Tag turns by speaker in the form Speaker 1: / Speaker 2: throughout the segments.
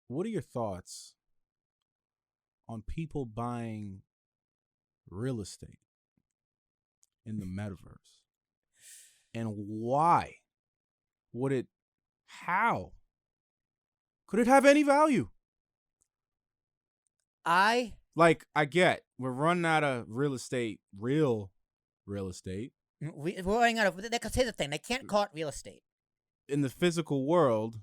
Speaker 1: what are your thoughts on people buying real estate in the metaverse? And why would it, how could it have any value?
Speaker 2: I
Speaker 1: get we're running out of real estate, real estate
Speaker 2: we're running out of. Because here's the thing: they can't call it real estate.
Speaker 1: in the physical world.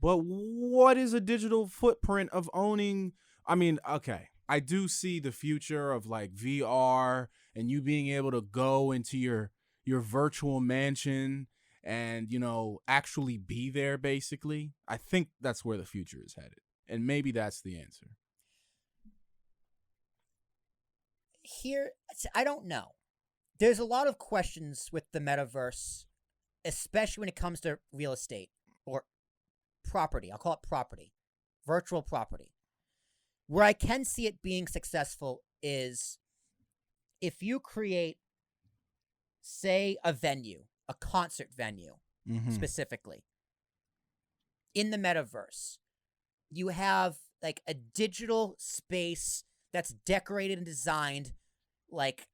Speaker 1: But what is a digital footprint of owning? I mean, okay, I do see the future of like VR and you being able to go into your virtual mansion and, you know, actually be there basically. I think that's where the future is headed. And maybe that's the answer.
Speaker 2: Here, I don't know. There's a lot of questions with the metaverse, especially when it comes to real estate or property. I'll call it property, virtual property. Where I can see it being successful is if you create, say, a venue, a concert venue specifically, in the metaverse. You have like a digital space that's decorated and designed like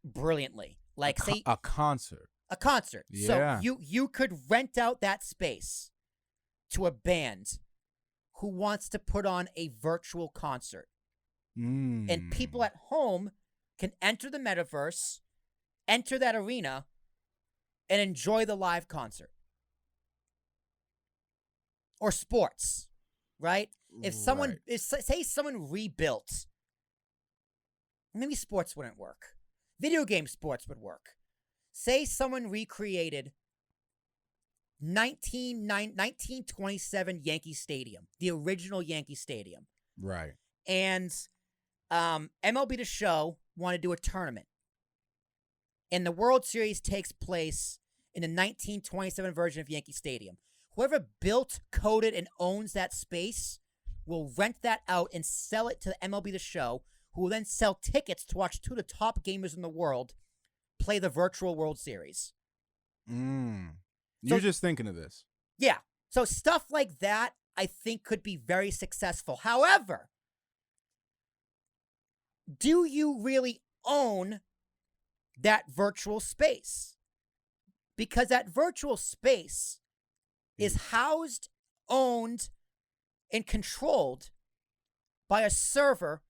Speaker 2: brilliantly. Like say
Speaker 1: a concert.
Speaker 2: A concert.
Speaker 1: Yeah.
Speaker 2: So you could rent out that space to a band who wants to put on a virtual concert. And people at home can enter the metaverse, enter that arena, and enjoy the live concert. Or sports, right? If someone, say someone rebuilt, maybe sports wouldn't work. Video game sports would work. Say someone recreated 1927 Yankee Stadium, the original Yankee Stadium.
Speaker 1: Right.
Speaker 2: And MLB The Show want to do a tournament. And the World Series takes place in the 1927 version of Yankee Stadium. Whoever built, coded, and owns that space will rent that out and sell it to the MLB The Show, who will then sell tickets to watch two of the top gamers in the world play the virtual World Series.
Speaker 1: You're just thinking of this.
Speaker 2: Yeah. So stuff like that, I think, could be very successful. However, do you really own that virtual space? Because that virtual space is housed, owned, and controlled by a server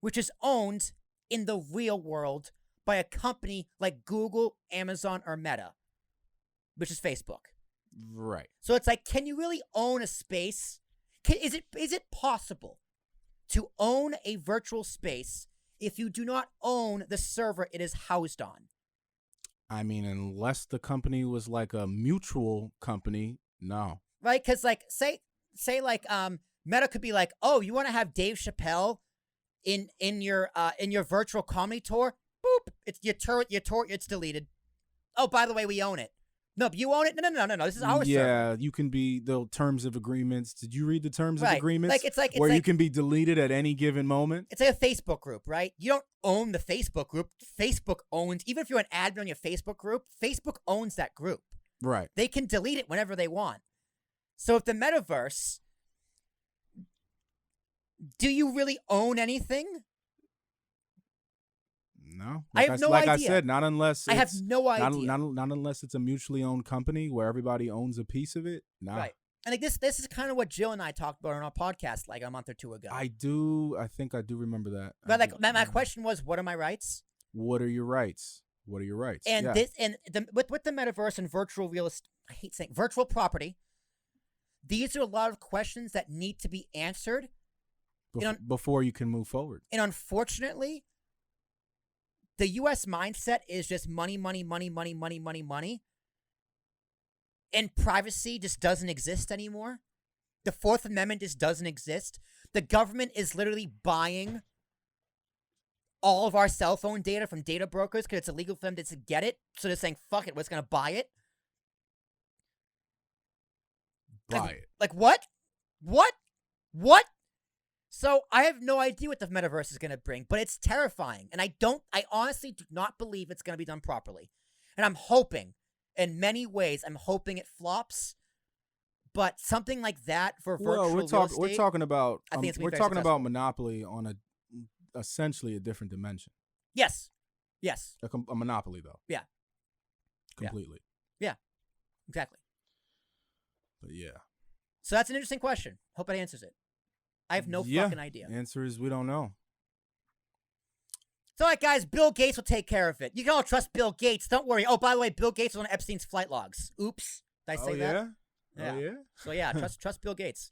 Speaker 2: which is owned in the real world by a company like Google, Amazon, or Meta, which is Facebook.
Speaker 1: Right.
Speaker 2: So it's like, can you really own a space? Is it possible to own a virtual space if you do not own the server it is housed on?
Speaker 1: I mean, unless the company was like a mutual company, no.
Speaker 2: Right? Because like, say like Meta could be like, oh, you want to have Dave Chappelle in your virtual comedy tour? Boop! It's your tour. It's deleted. Oh, by the way, we own it. No, but you own it. No. This is our server.
Speaker 1: Yeah, you can be the terms of agreements. Did you read the terms of agreements?
Speaker 2: Like it's
Speaker 1: where
Speaker 2: like,
Speaker 1: you can be deleted at any given moment.
Speaker 2: It's like a Facebook group, right? You don't own the Facebook group. Facebook owns, even if you're an admin on your Facebook group, Facebook owns that group.
Speaker 1: Right.
Speaker 2: They can delete it whenever they want. So if the metaverse, do you really own anything?
Speaker 1: No,
Speaker 2: I have no idea.
Speaker 1: I said, not unless
Speaker 2: I have no idea.
Speaker 1: Not unless it's a mutually owned company where everybody owns a piece of it. Nah.
Speaker 2: Right. And like this is kind of what Jill and I talked about on our podcast like a month or two ago.
Speaker 1: I think I do remember that.
Speaker 2: But like my question was, what are my rights?
Speaker 1: What are your rights? What are your rights?
Speaker 2: And with the metaverse and virtual real estate, I hate saying virtual property. These are a lot of questions that need to be answered
Speaker 1: before you can move forward.
Speaker 2: And unfortunately, the U.S. mindset is just money. And privacy just doesn't exist anymore. The Fourth Amendment just doesn't exist. The government is literally buying all of our cell phone data from data brokers because it's illegal for them to get it. So they're saying, fuck it, we're just going to buy it. Like what? What? So I have no idea what the metaverse is going to bring, but it's terrifying. And I honestly do not believe it's going to be done properly. And I'm hoping, in many ways, it flops. But something like that for virtual
Speaker 1: Well,
Speaker 2: real estate,
Speaker 1: we're talking about
Speaker 2: I think it's gonna
Speaker 1: we're
Speaker 2: be very
Speaker 1: talking
Speaker 2: successful.
Speaker 1: about monopoly on essentially a different dimension.
Speaker 2: Yes. Yes.
Speaker 1: A monopoly though.
Speaker 2: Yeah.
Speaker 1: Completely.
Speaker 2: Exactly.
Speaker 1: But yeah.
Speaker 2: So that's an interesting question. Hope it answers it. I have no fucking idea.
Speaker 1: Answer is we don't know.
Speaker 2: It's all right, guys. Bill Gates will take care of it. You can all trust Bill Gates. Don't worry. Oh, by the way, Bill Gates was on Epstein's flight logs. Oops. Did I say that?
Speaker 1: Yeah. Oh yeah.
Speaker 2: So yeah, trust Bill Gates.